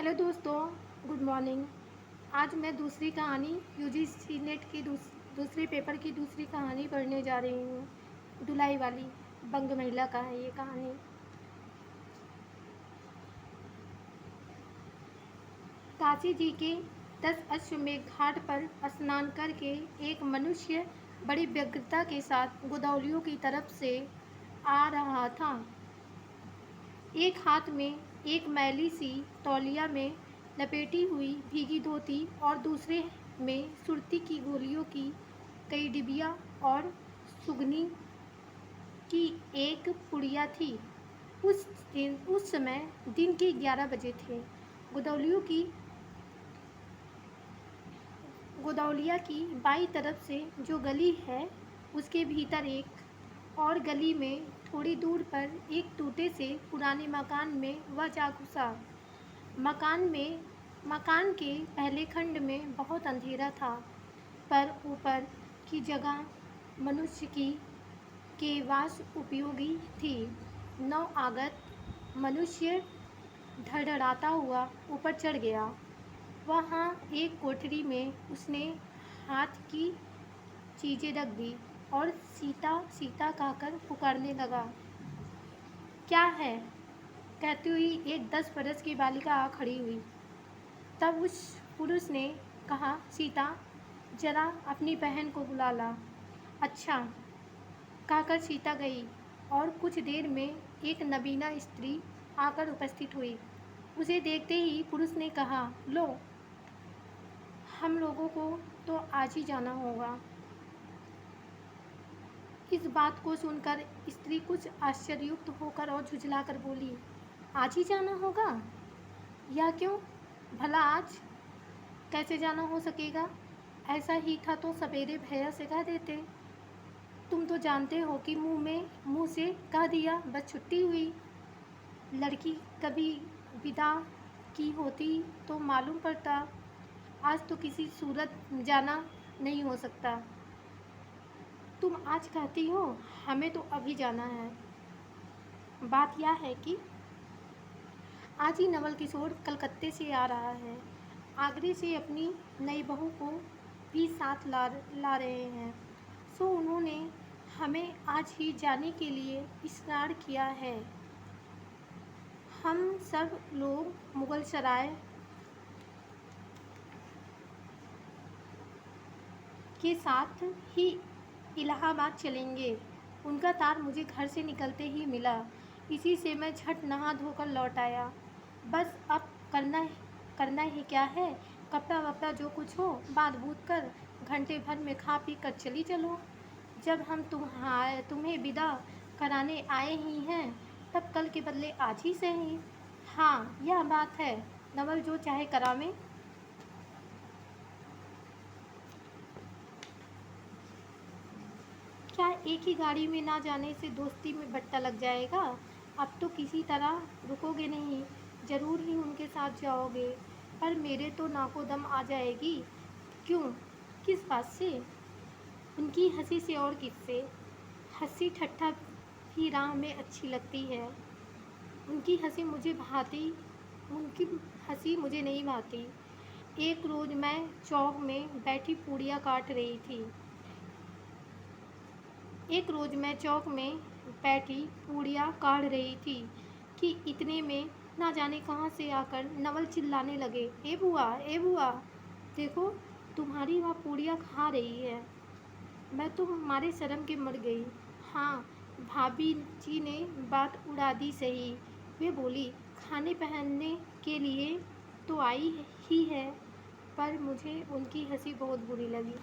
Hello दोस्तों, good morning. आज मैं दूसरी कहानी यूजीसी नेट की दूसरे पेपर की दूसरी कहानी पढ़ने जा रही हूँ। धुलाई वाली बंग महिला का है ये कहानी। काशी जी के 10 अश्वमेध घाट पर स्नान करके एक मनुष्य बड़ी व्यग्रता के साथ गोदावलियों की तरफ से आ रहा था। एक हाथ में एक मैली सी तौलिया में लपेटी हुई भीगी धोती और दूसरे में सुरती की गोलियों की कई डिबिया और सुगनी की एक पुड़िया थी। उस समय दिन के 11 बजे थे। गोदौलिया की बाईं तरफ से जो गली है उसके भीतर एक और गली में थोड़ी दूर पर एक टूटे से पुराने मकान में वह जा घुसा। मकान के पहले खंड में बहुत अंधेरा था, पर ऊपर की जगह मनुष्य की के वास उपयोगी थी। नवआगत मनुष्य धड़धड़ाता हुआ ऊपर चढ़ गया। वहाँ एक कोठरी में उसने हाथ की चीज़ें रख दी और सीता सीता कहकर पुकारने लगा। क्या है? कहती हुई एक 10 बरस की बालिका आ खड़ी हुई। तब उस पुरुष ने कहा, सीता, जरा अपनी बहन को बुला ला। अच्छा, कहकर सीता गई और कुछ देर में एक नबीना स्त्री आकर उपस्थित हुई। उसे देखते ही पुरुष ने कहा, लो, हम लोगों को तो आज ही जाना होगा। इस बात को सुनकर स्त्री कुछ आश्चर्ययुक्त होकर और झुझलाकर बोली, आज ही जाना होगा? या क्यों? भला आज कैसे जाना हो सकेगा? ऐसा ही था तो सवेरे भैया से कह देते। तुम तो जानते हो कि मुंह से कह दिया बस छुट्टी हुई। लड़की कभी विदा की होती तो मालूम पड़ता। आज तो किसी सूरत जाना नहीं हो सकता। तुम आज कहती हो, हमें तो अभी जाना है। बात यह है कि आज ही नवल किशोर कलकत्ते से आ रहा है। आगरे से अपनी नई बहू को भी साथ ला रहे हैं। सो उन्होंने हमें आज ही जाने के लिए इस्रार किया है। हम सब लोग मुगल सराय के साथ ही इलाहाबाद चलेंगे। उनका तार मुझे घर से निकलते ही मिला। इसी से मैं झट नहा धोकर लौट आया। बस अब करना ही क्या है? कपड़ा वपड़ा जो कुछ हो बांध बूध कर घंटे भर में खा पी कर चली चलो। जब हम तुम्हें विदा कराने आए ही हैं, तब कल के बदले आज ही सही। हाँ, यह बात है, नवल जो चाहे करावे। क्या एक ही गाड़ी में ना जाने से दोस्ती में बट्टा लग जाएगा? अब तो किसी तरह रुकोगे नहीं, ज़रूर ही उनके साथ जाओगे। पर मेरे तो नाको दम आ जाएगी। क्यों? किस बात से? उनकी हंसी से और किससे? हंसी ठट्ठा भी राह में अच्छी लगती है। उनकी हंसी मुझे नहीं भाती। एक रोज़ मैं चौक में बैठी पूड़ियाँ काट रही थी। एक रोज़ मैं चौक में बैठी पूड़ियाँ काढ़ रही थी कि इतने में ना जाने कहाँ से आकर नवल चिल्लाने लगे, ए बुआ, देखो तुम्हारी वह पूड़ियाँ खा रही है। मैं तो हमारे शर्म के मर गई। हाँ, भाभी जी ने बात उड़ा दी सही। वे बोली, खाने पहनने के लिए तो आई ही है। पर मुझे उनकी हंसी बहुत बुरी लगी।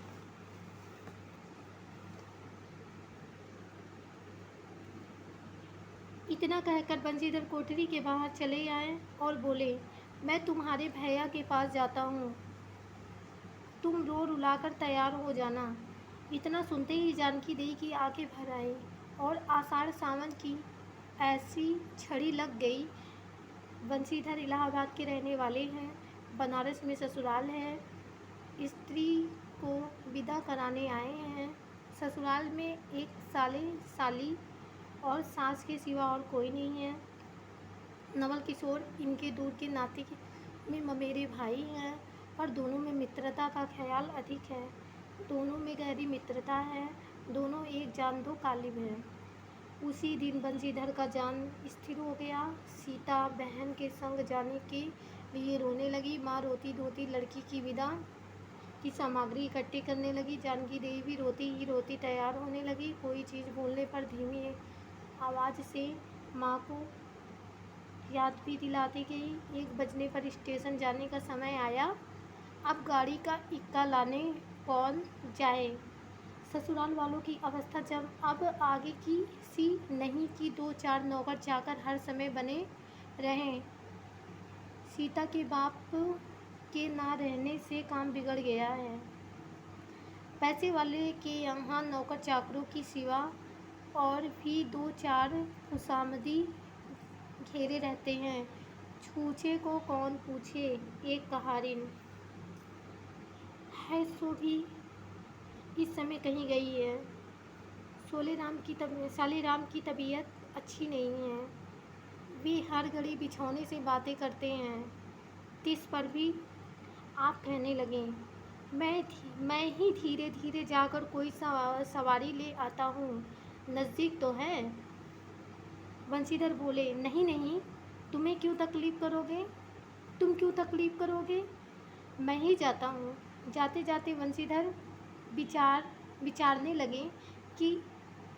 इतना कहकर बंसीधर कोठरी के बाहर चले आए और बोले, मैं तुम्हारे भैया के पास जाता हूँ, तुम रो रुलाकर तैयार हो जाना। इतना सुनते ही जानकी देई की आंखें भर आई और आषाढ़ सावन की ऐसी छड़ी लग गई। बंसीधर इलाहाबाद के रहने वाले हैं, बनारस में ससुराल है, स्त्री को विदा कराने आए हैं। ससुराल में एक साली और सास के सिवा और कोई नहीं है। नवल किशोर इनके दूर के में ममेरे भाई हैं और दोनों में मित्रता का ख्याल अधिक है। दोनों में गहरी मित्रता है, दोनों एक जान दो कालिब हैं। उसी दिन बंशीधर का जान स्थिर हो गया। सीता बहन के संग जाने के लिए रोने लगी। माँ रोती धोती लड़की की विदा की सामग्री इकट्ठी करने लगी। जानकी देवी भी रोती ही रोती तैयार होने लगी। कोई चीज़ भूलने पर धीमी आवाज़ से माँ को याद भी दिलाती गई। 1 बजने पर स्टेशन जाने का समय आया। अब गाड़ी का इक्का लाने कौन जाए। ससुराल वालों की अवस्था जब अब आगे की सी नहीं कि 2-4 नौकर चाकर हर समय बने रहें। सीता के बाप के ना रहने से काम बिगड़ गया है। पैसे वाले के यहाँ नौकर चाकरों की सिवा और भी 2-4 खुशामदी घेरे रहते हैं। छूछे को कौन पूछे, एक कहारिन है सो भी इस समय कहीं गई है। सालीराम की तबीयत अच्छी नहीं है। वे हर घड़ी बिछौने से बातें करते हैं। तिस पर भी आप कहने लगे, मैं ही धीरे धीरे जाकर कोई सवारी ले आता हूँ, नज़दीक तो है। बंशीधर बोले, नहीं नहीं, तुम्हें क्यों तकलीफ़ करोगे, तुम क्यों तकलीफ़ करोगे, मैं ही जाता हूँ। जाते जाते बंशीधर विचारने लगे कि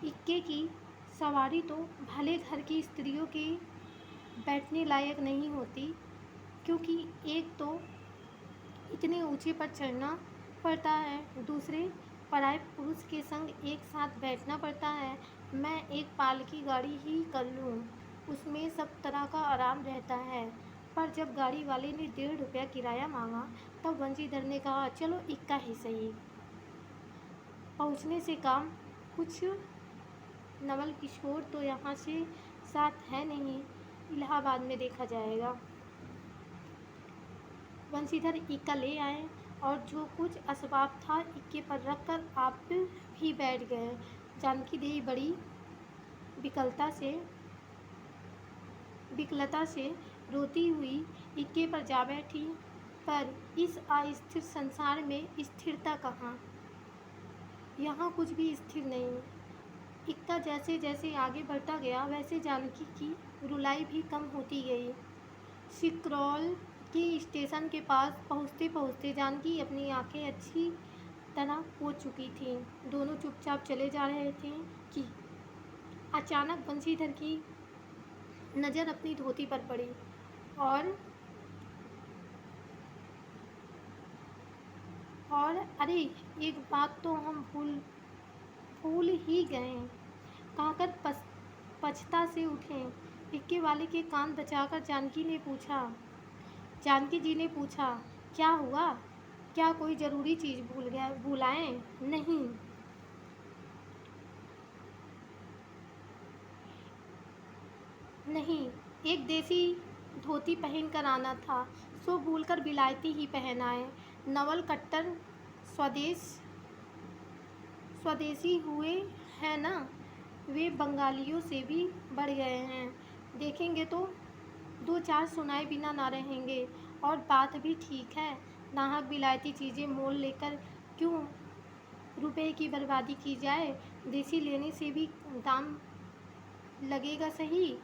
इक्के की सवारी तो भले घर की स्त्रियों के बैठने लायक नहीं होती, क्योंकि एक तो इतने ऊंचे पर चढ़ना पड़ता है, दूसरे पराये पुरुष के संग एक साथ बैठना पड़ता है। मैं एक पालकी गाड़ी ही कर लूँ, उसमें सब तरह का आराम रहता है। पर जब गाड़ी वाले ने 1.5 रुपया किराया मांगा, तब बंशीधर ने कहा, चलो इक्का ही सही। पहुँचने से काम कुछ। नवल किशोर तो यहाँ से साथ है नहीं, इलाहाबाद में देखा जाएगा। बंशीधर इक्का ले आए और जो कुछ असबाब था इक्के पर रखकर आप भी बैठ गए। जानकी देवी बड़ी विकलता से रोती हुई इक्के पर जा बैठी। पर इस अस्थिर संसार में स्थिरता कहाँ, यहाँ कुछ भी स्थिर नहीं। इक्का जैसे जैसे आगे बढ़ता गया, वैसे जानकी की रुलाई भी कम होती गई। सिकरौल के स्टेशन के पास पहुँचते पहुँचते जानकी अपनी आंखें अच्छी तरह पोंछ चुकी थीं। दोनों चुपचाप चले जा रहे थे कि अचानक बंशीधर की नज़र अपनी धोती पर पड़ी और अरे, एक बात तो हम भूल ही गए, कहकर पछता से उठे। इक्के वाले के कान बचाकर जानकी जी ने पूछा, क्या हुआ, क्या कोई ज़रूरी चीज़ भूल आए? नहीं, एक देसी धोती पहन कर आना था, सो भूलकर विलायती ही पहन आए। नवल कट्टर स्वदेशी हुए हैं ना, वे बंगालियों से भी बढ़ गए हैं। देखेंगे तो 2-4 सुनाए बिना ना रहेंगे। और बात भी ठीक है, नाहक विलायती चीज़ें मोल लेकर क्यों रुपए की बर्बादी की जाए। देसी लेने से भी दाम लगेगा सही,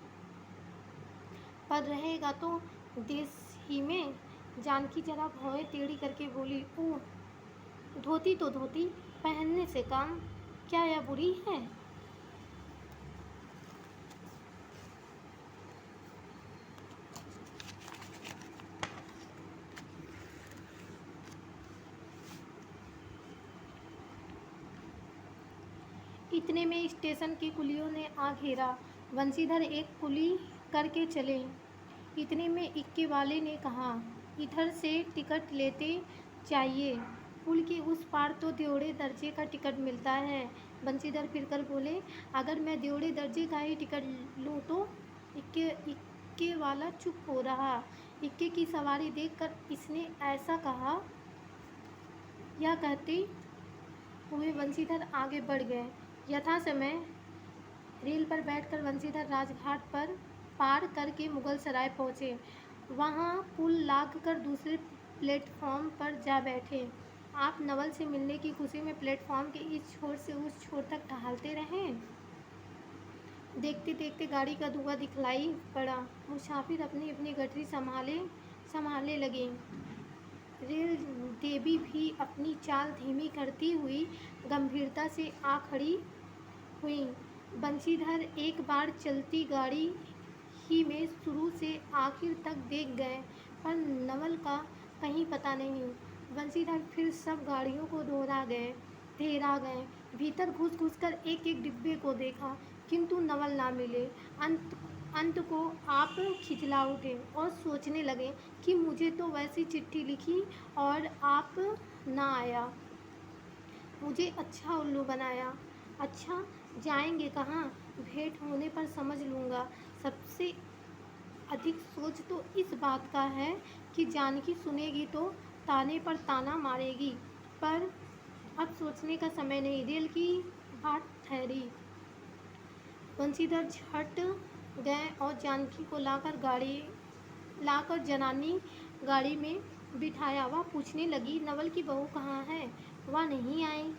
पर रहेगा तो देश ही में। जानकी जरा भौहें टेढ़ी करके बोली, ओह, धोती तो धोती, पहनने से काम, क्या यह बुरी है? इतने में स्टेशन के कुलियों ने आ घेरा। बंशीधर एक कुली करके चले। इतने में इक्के वाले ने कहा, इधर से टिकट लेते जाइए, पुल के उस पार तो देवड़े दर्जे का टिकट मिलता है। बंशीधर फिरकर बोले, अगर मैं देवड़े दर्जे का ही टिकट लूँ तो? इक्के वाला चुप हो रहा। इक्के की सवारी देखकर इसने ऐसा कहा। यह कहते हुए बंशीधर आगे बढ़ गए। यथा समय रेल पर बैठकर बंशीधर राजघाट पर पार करके मुगल सराय पहुँचे। वहाँ पुल लाग कर दूसरे प्लेटफॉर्म पर जा बैठे। आप नवल से मिलने की खुशी में प्लेटफॉर्म के इस छोर से उस छोर तक टहलते रहें। देखते देखते गाड़ी का धुआं दिखलाई पड़ा। मुसाफिर अपनी अपनी गठरी संभालने लगे। रेल देवी भी अपनी चाल धीमी करती हुई गंभीरता से आ खड़ी हुई। बंशीधर एक बार चलती गाड़ी ही में शुरू से आखिर तक देख गए, पर नवल का कहीं पता नहीं। बंशीधर फिर सब गाड़ियों को ठहरा गए। भीतर घुस कर एक एक डिब्बे को देखा, किंतु नवल ना मिले। अंत को आप खिजला उठे और सोचने लगे कि मुझे तो वैसी चिट्ठी लिखी और आप ना आया, मुझे अच्छा उल्लू बनाया। अच्छा, जाएंगे कहाँ? भेंट होने पर समझ लूँगा। सबसे अधिक सोच तो इस बात का है कि जानकी सुनेगी तो ताने पर ताना मारेगी, पर अब सोचने का समय नहीं। रेल की बाट ठहरी। बंशीधर झट गए और जानकी को लाकर जनानी गाड़ी में बिठाया। वह पूछने लगी, नवल की बहू कहाँ है? वह नहीं आई।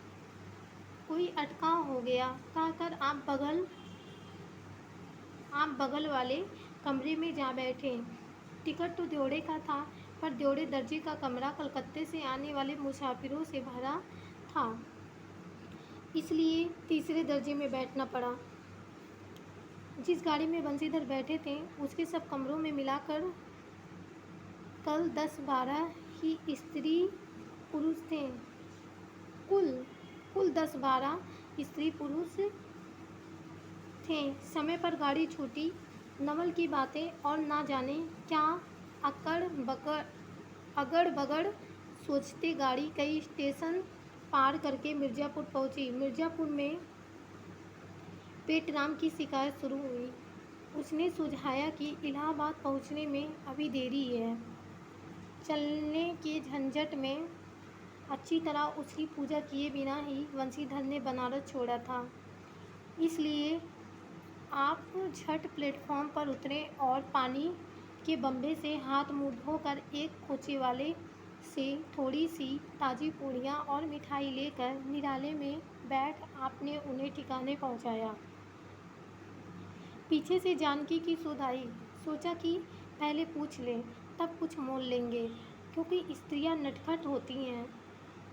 कोई अटकाव हो गया कहकर आप बगल वाले कमरे में जा बैठे। टिकट तो द्योड़े का था, पर द्योड़े दर्जे का कमरा कलकत्ते से आने वाले मुसाफिरों से भरा था, इसलिए तीसरे दर्जे में बैठना पड़ा। जिस गाड़ी में बंशीधर बैठे थे उसके सब कमरों में मिलाकर कल 10-12 ही स्त्री पुरुष थे। कुल 10-12 स्त्री पुरुष थे। समय पर गाड़ी छूटी। नवल की बातें और ना जाने क्या अगड़ बगड़ सोचते गाड़ी कई स्टेशन पार करके मिर्ज़ापुर पहुंची। मिर्ज़ापुर में पेटराम की शिकायत शुरू हुई। उसने सुझाया कि इलाहाबाद पहुंचने में अभी देरी है। चलने के झंझट में अच्छी तरह उसकी पूजा किए बिना ही बंशीधर ने बनारस छोड़ा था, इसलिए आप झट प्लेटफॉर्म पर उतरे और पानी के बम्बे से हाथ मुँह धोकर एक कोचे वाले से थोड़ी सी ताज़ी पूड़ियाँ और मिठाई लेकर निराले में बैठ आपने उन्हें ठिकाने पहुँचाया। पीछे से जानकी की सुध आई। सोचा कि पहले पूछ लें, तब कुछ मोल लेंगे, क्योंकि स्त्रियां नटखट होती हैं।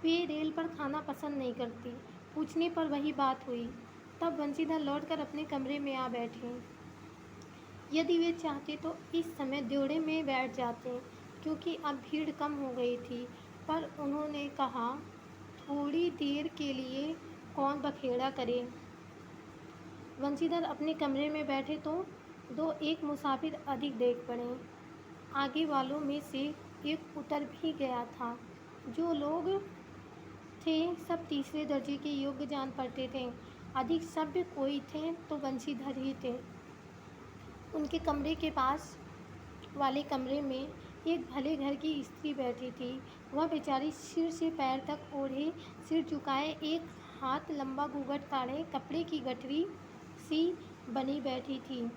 वे रेल पर खाना पसंद नहीं करती। पूछने पर वही बात हुई। तब बंशीधर लौटकर अपने कमरे में आ बैठे। यदि वे चाहते तो इस समय द्योड़े में बैठ जाते, क्योंकि अब भीड़ कम हो गई थी, पर उन्होंने कहा, थोड़ी देर के लिए कौन बखेड़ा करे। बंशीधर अपने कमरे में बैठे तो एक मुसाफिर अधिक देख पड़े। आगे वालों में से एक उतर भी गया था। जो लोग थे सब तीसरे दर्जे के योग्य जान पड़ते थे। अधिक सभ्य कोई थे तो बंशीधर ही थे। उनके कमरे के पास वाले कमरे में एक भले घर की स्त्री बैठी थी। वह बेचारी सिर से पैर तक ओढ़े, सिर झुकाए, एक हाथ लंबा घूंघट ताड़े, कपड़े की गठरी सी बनी बैठी थी।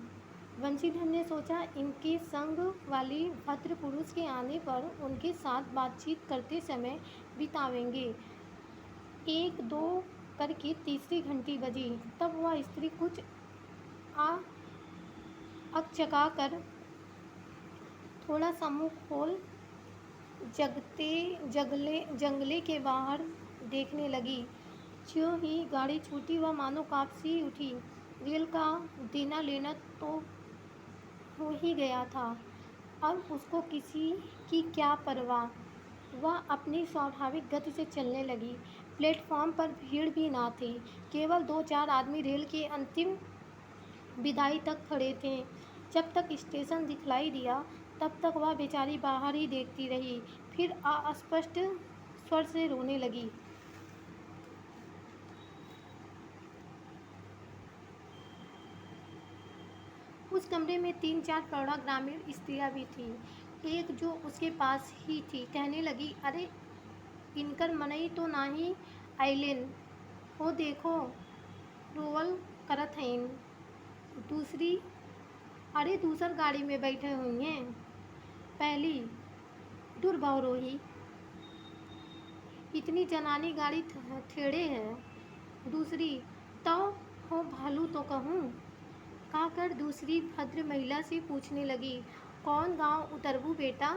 बंशीधर ने सोचा, इनके संग वाले भद्र पुरुष के आने पर उनके साथ बातचीत करते समय बितावेंगे। 1-2 करके तीसरी घंटी बजी। तब वह स्त्री कुछ अकचका कर थोड़ा सा मुँह खोल जंगले के बाहर देखने लगी। ज्यों ही गाड़ी छूटी वह मानो काँप सी उठी। रेल का देना लेना तो हो ही गया था, अब उसको किसी की क्या परवाह। वह अपनी स्वाभाविक गति से चलने लगी। प्लेटफॉर्म पर भीड़ भी ना थी, केवल 2-4 आदमी रेल के अंतिम विदाई तक खड़े थे। जब तक स्टेशन दिखलाई दिया तब तक वह बेचारी बाहर ही देखती रही, फिर अस्पष्ट स्वर से रोने लगी। उस कमरे में 3-4 प्रौढ़ा ग्रामीण स्त्रियां भी थीं। एक जो उसके पास ही थी कहने लगी, अरे इनकर मनई तो नाही आइलेन हो, देखो रोवल करत हईन। दूसरी, अरे दूसर गाड़ी में बैठे हुई हैं। पहली, दुर्भवरोही, इतनी जनानी गाड़ी थेड़े है। दूसरी, तो हो भालू तो कहूँ। कहकर दूसरी भद्र महिला से पूछने लगी, कौन गांव उतरबू बेटा?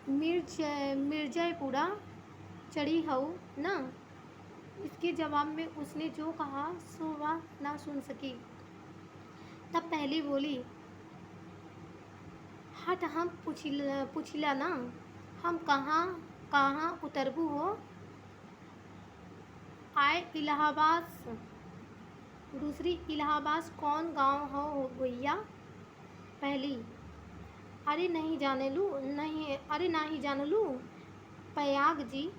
मिर्जापुरा चढ़ी हऊ ना? इसके जवाब में उसने जो कहा सो वह ना सुन सकी। तब पहली बोली, हट हम पुछिला ना, हम कहाँ कहाँ उतरबू हो? आए इलाहाबाद। दूसरी, इलाहाबाद कौन गांव हो भैया? पहली, अरे नहीं जाने लू, नहीं, अरे नहीं जान लू, प्रयाग जी,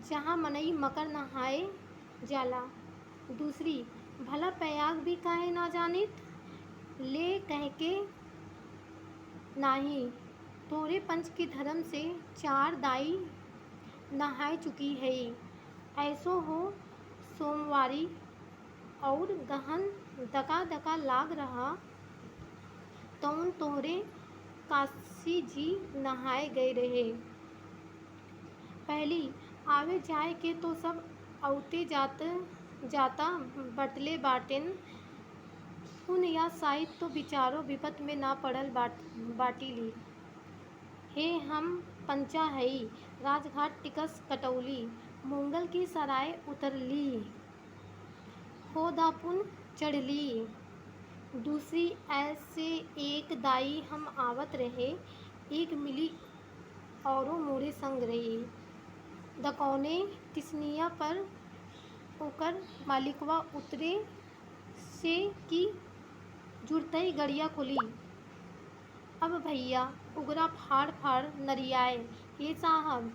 जहाँ मनई मकर नहाए जाला। दूसरी, भला प्रयाग भी काहे ना जानित? ले कह के नाही, तोरे पंच के धर्म से 4 दाई नहाए चुकी है। ऐसो हो सोमवारी और गहन दका दका लाग रहा, तौन तोहरे काशी जी नहाए गए रहे। पहली, आवे जाए के तो सब औते जाता बटले बाटेन, पुण्य या साहित्य तो विचारो विपत में ना पड़ल बाटीली। हे हम पंचा हई, राजघाट टिकस कटौली, मंगल की सराय उतरली, हो दापुन चढ़ली। दूसरी, ऐसे एक दाई हम आवत रहे, एक मिली औरों मोरे संग रही। दकौने तिसनिया पर ओकर मालिकवा उतरे से की जुरतई गड़िया खुली। अब भैया उगरा फाड़ नरियाए, ए साहब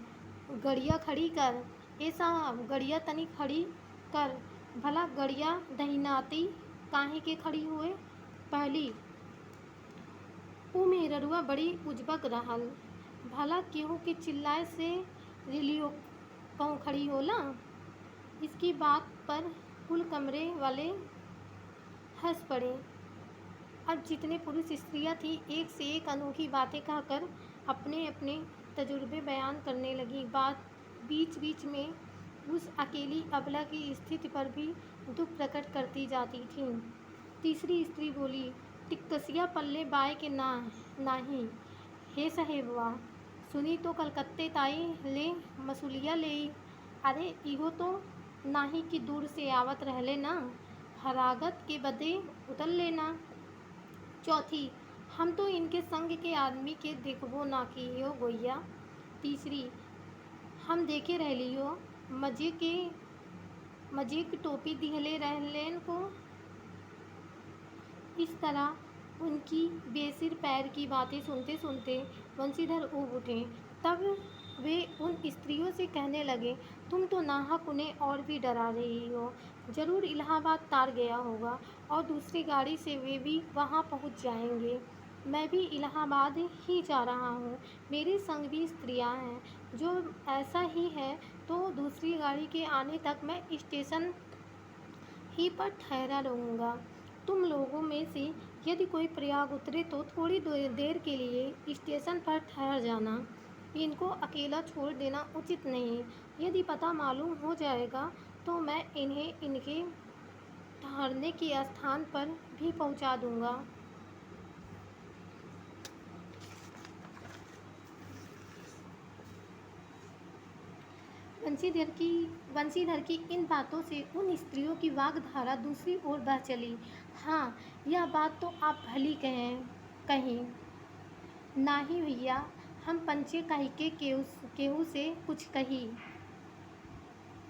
गड़िया खड़ी कर, ए साहब गड़िया तनी खड़ी कर। भला गड़िया दहिनाती काहे के खड़ी हुए? पहली, ऊ मेहरुआ बड़ी उजबक रहल, भला केहू के चिल्लाए से रेलियो कहूँ खड़ी होला। इसकी बात पर कुल कमरे वाले हंस पड़े। अब जितने पुरुष स्त्रियां थी एक से एक अनोखी बातें कहकर अपने अपने तजुर्बे बयान करने लगी। बात बीच बीच में उस अकेली अबला की स्थिति पर भी दुख प्रकट करती जाती थी। तीसरी स्त्री बोली, टिकसिया पल्ले बाय के नाही हे साहेबवा, सुनी तो कलकत्ते ताई ले मसूलिया लेई। अरे इहो तो नाही कि दूर से आवत रहले ना, फरागत के बदे उतर लेना। चौथी, हम तो इनके संग के आदमी के देखबो ना कियो गोइया। तीसरी, हम देखे रहलियो, मजे की टोपी दिहले रहलेन को। इस तरह उनकी बेसिर पैर की बातें सुनते सुनते बंशीधर ऊब उठे। तब वे उन स्त्रियों से कहने लगे, तुम तो नाहक उन्हें और भी डरा रही हो। जरूर इलाहाबाद तार गया होगा और दूसरी गाड़ी से वे भी वहाँ पहुँच जाएंगे। मैं भी इलाहाबाद ही जा रहा हूँ, मेरे संग भी स्त्रियाँ हैं। जो ऐसा ही है तो दूसरी गाड़ी के आने तक मैं स्टेशन ही पर ठहरा रहूँगा। तुम लोगों में से यदि कोई प्रयाग उतरे तो थोड़ी देर के लिए स्टेशन पर ठहर जाना। इनको अकेला छोड़ देना उचित नहीं। यदि पता मालूम हो जाएगा तो मैं इन्हें इनके ठहरने के स्थान पर भी पहुंचा दूंगा। बंशीधर की इन बातों से उन स्त्रियों की वाग्धारा दूसरी ओर बह चली। हाँ, यह बात तो आप भली कहीं। नाही भैया, हम पंचे कही के केहू से कुछ कही।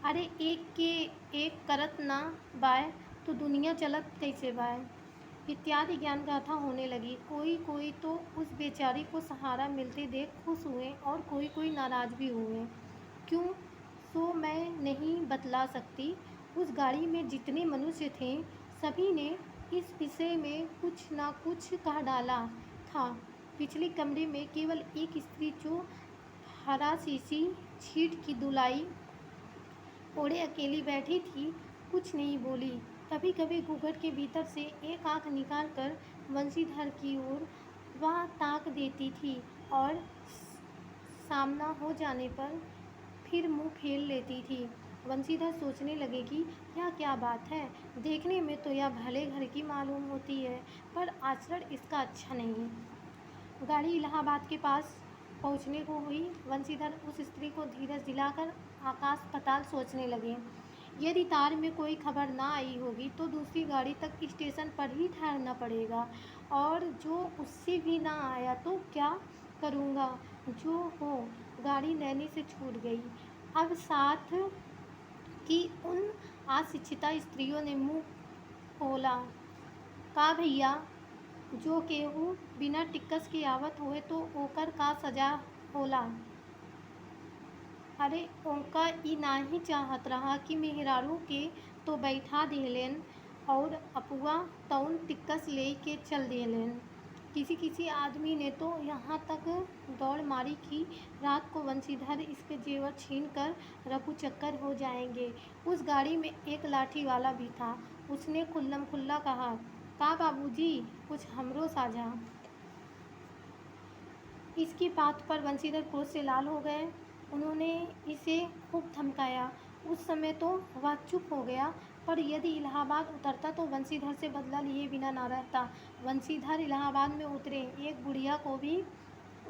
अरे एक के एक करत ना बाय तो दुनिया चलत कैसे बाय? इत्यादि ज्ञान गाथा होने लगी। कोई तो उस बेचारी को सहारा मिलते देख खुश हुए और कोई नाराज भी हुए। क्यों सो मैं नहीं बतला सकती। उस गाड़ी में जितने मनुष्य थे सभी ने इस विषय में कुछ ना कुछ कह डाला था। पिछले कमरे में केवल एक स्त्री जो हरा शीशी छीट की दुलाई ओढ़े अकेली बैठी थी कुछ नहीं बोली। कभी कभी घूंघट के भीतर से एक आंख निकाल कर बंशीधर की ओर वह ताक देती थी और सामना हो जाने पर फिर मुंह फेर लेती थी। बंसीधर सोचने लगे कि यह क्या बात है, देखने में तो यह भले घर की मालूम होती है, पर आचरण इसका अच्छा नहीं। गाड़ी इलाहाबाद के पास पहुंचने को हुई। बंसीधर उस स्त्री को धीरज दिलाकर आकाश पाताल सोचने लगे। यदि तार में कोई खबर ना आई होगी तो दूसरी गाड़ी तक स्टेशन पर ही ठहरना पड़ेगा, और जो उससे भी ना आया तो क्या करूँगा। जो हो, गाड़ी नैनी से छूट गई। अब साथ की उन अशिक्षिता स्त्रियों ने मुंह खोला। का भैया, जो केहू बिना टिक्कस के आवत होए तो ओकर का सजा होला। अरे ओका ई नाही चाहत रहा कि मेहरारू के तो बैठा देलेन और अपुआ तौन टिक्कस ले के चल देलेन। किसी किसी आदमी ने तो यहाँ तक दौड़ मारी कि रात को बंसीधर इसके जेवर छीन कर रफू चक्कर हो जाएंगे। उस गाड़ी में एक लाठी वाला भी था। उसने खुल्लम खुल्ला कहा, का बाबूजी, कुछ हमरो साझा। इसकी बात पर बंसीधर क्रोध से लाल हो गए। उन्होंने इसे खूब धमकाया। उस समय तो वह चुप हो गया, पर यदि इलाहाबाद उतरता तो बंसीधर से बदला लिए बिना ना रहता। बंसीधर इलाहाबाद में उतरे। एक बुढ़िया को भी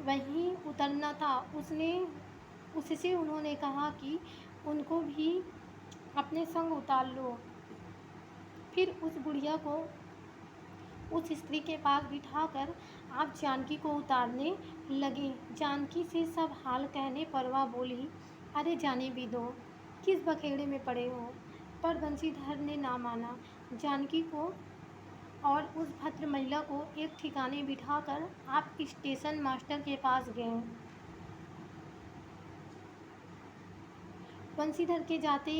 वहीं उतरना था। उससे उन्होंने कहा कि उनको भी अपने संग उतार लो। फिर उस बुढ़िया को उस स्त्री के पास बिठाकर आप जानकी को उतारने लगे। जानकी से सब हाल कहने पर वह बोली, अरे जाने भी दो, किस बखेड़े में पड़े हो। पर बंसीधर ने ना माना। जानकी को और उस भद्र महिला को एक ठिकाने बिठाकर आप स्टेशन मास्टर के पास गए। बंसीधर के जाते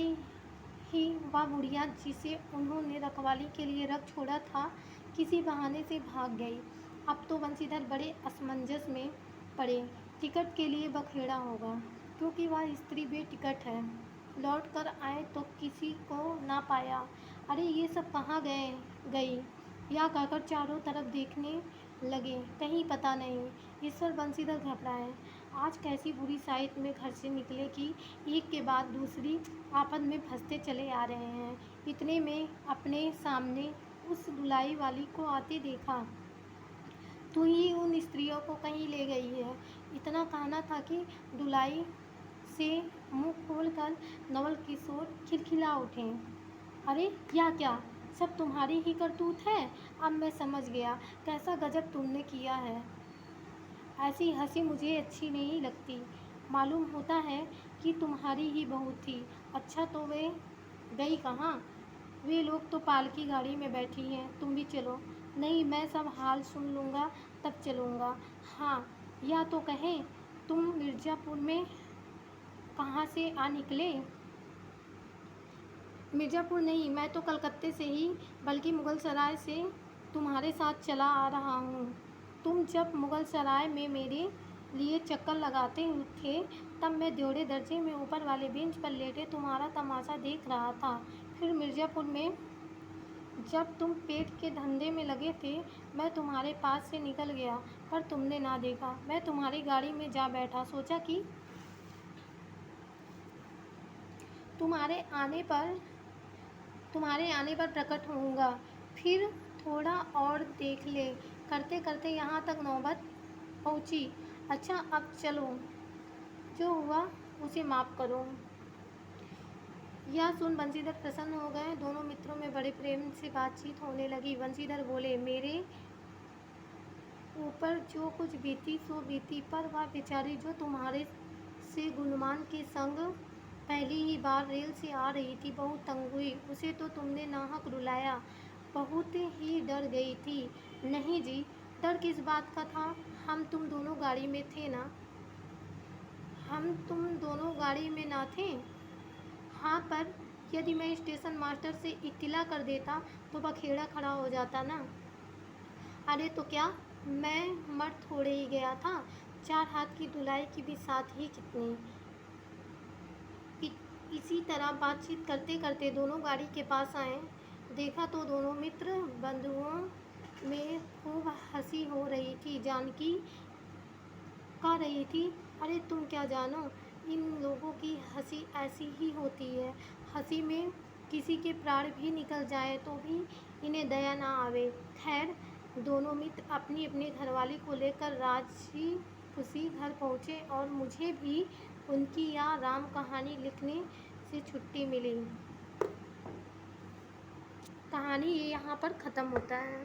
ही वह बुढ़िया, जिसे उन्होंने रखवाली के लिए रख छोड़ा था, किसी बहाने से भाग गई। अब तो बंसीधर बड़े असमंजस में पड़े। टिकट के लिए बखेड़ा होगा, क्योंकि वह स्त्री बेटिकट है। लौट कर आए तो किसी को ना पाया। अरे ये सब कहाँ गई, या कहकर चारों तरफ देखने लगे, कहीं पता नहीं। ईश्वर, बंसीधर घबराए। आज कैसी बुरी साइट में घर से निकले कि एक के बाद दूसरी आपद में फंसते चले आ रहे हैं। इतने में अपने सामने उस धुलाई वाली को आते देखा। तू ही उन स्त्रियों को कहीं ले गई है। इतना कहना था कि धुलाई से मुंह खोलकर नवल किशोर खिलखिला उठे। अरे या क्या, सब तुम्हारी ही करतूत है। अब मैं समझ गया, कैसा गजब तुमने किया है। ऐसी हंसी मुझे अच्छी नहीं लगती। मालूम होता है कि तुम्हारी ही बहू थी। अच्छा, तो वे गई कहाँ? वे लोग तो पालकी गाड़ी में बैठी हैं, तुम भी चलो। नहीं, मैं सब हाल सुन लूँगा तब चलूँगा। हाँ, या तो कहें, तुम मिर्ज़ापुर में कहाँ से आ निकले? मिर्ज़ापुर नहीं, मैं तो कलकत्ते से ही, बल्कि मुग़ल सराय से तुम्हारे साथ चला आ रहा हूँ। तुम जब मुग़ल सराय में मेरे लिए चक्कर लगाते थे, तब मैं द्योड़े दर्जे में ऊपर वाले बेंच पर लेटे तुम्हारा तमाशा देख रहा था। फिर मिर्ज़ापुर में जब तुम पेट के धंधे में लगे थे, मैं तुम्हारे पास से निकल गया, पर तुमने ना देखा। मैं तुम्हारी गाड़ी में जा बैठा, सोचा कि तुम्हारे आने पर प्रकट होऊंगा। फिर थोड़ा और देख ले। करते करते यहाँ तक नौबत पहुँची। अच्छा, अब चलो, जो हुआ उसे माफ़ करो। यह सुन बंसीधर प्रसन्न हो गए। दोनों मित्रों में बड़े प्रेम से बातचीत होने लगी। बंसीधर बोले, मेरे ऊपर जो कुछ बीती सो बीती, पर वह बेचारी जो तुम्हारे से गुलमान के संग पहली ही बार रेल से आ रही थी, बहुत तंग हुई। उसे तो तुमने नाहक रुलाया, बहुत ही डर गई थी। नहीं जी, डर किस बात का था, हम तुम दोनों गाड़ी में थे ना। हम तुम दोनों गाड़ी में ना थे? हाँ, पर यदि मैं स्टेशन मास्टर से इत्तिला कर देता तो बखेड़ा खड़ा हो जाता ना। अरे तो क्या, मैं मर थोड़े ही गया था। 4 हाथ की धुलाई की भी साथ ही कितनी। इसी तरह बातचीत करते करते दोनों गाड़ी के पास आए। देखा तो दोनों मित्र बंधुओं में खूब हंसी हो रही थी। जानकी कह रही थी, अरे तुम क्या जानो, इन लोगों की हंसी ऐसी ही होती है। हंसी में किसी के प्राण भी निकल जाए तो भी इन्हें दया ना आवे। खैर, दोनों मित्र अपनी अपनी घरवाली को लेकर राजी खुशी घर पहुँचे और मुझे भी उनकी यह राम कहानी लिखने से छुट्टी मिली। कहानी ये यहाँ पर ख़त्म होता है।